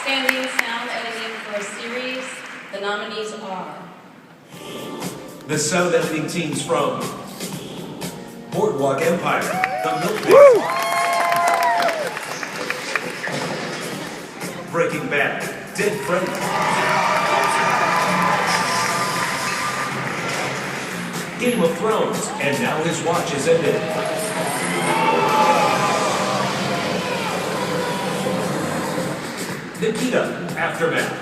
Outstanding Sound Editing for a Series, the nominees are... The sound editing teams from Boardwalk Empire, The Milkman, Breaking Bad, Dead Friend, Game of Thrones, and now his watch is ended. Nikita, Aftermath.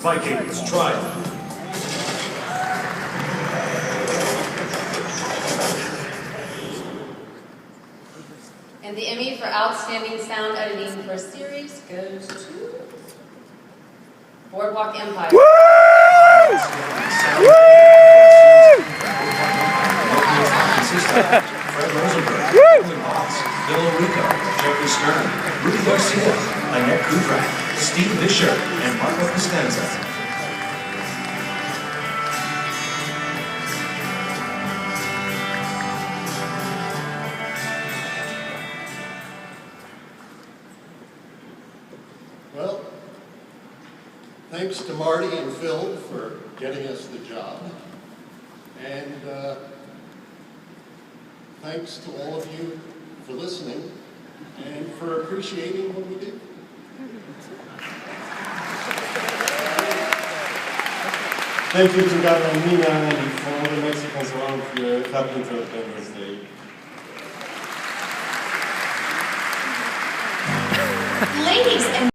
Vikings, Trial. And the Emmy for Outstanding Sound Editing for a Series goes to Boardwalk Empire. Woo! Fred Rosenberg, Vajs, Orrico, Jeffery, Garcia, Annette, Kudrack, Visscher, and Marko, Costanzo. Well, thanks to Marty and Phil for getting us the job. And thanks to all of you for listening and for appreciating what we do. Thank you to Gavin and Nina and for all the Mexicans around here clapping for Independence Day. Ladies and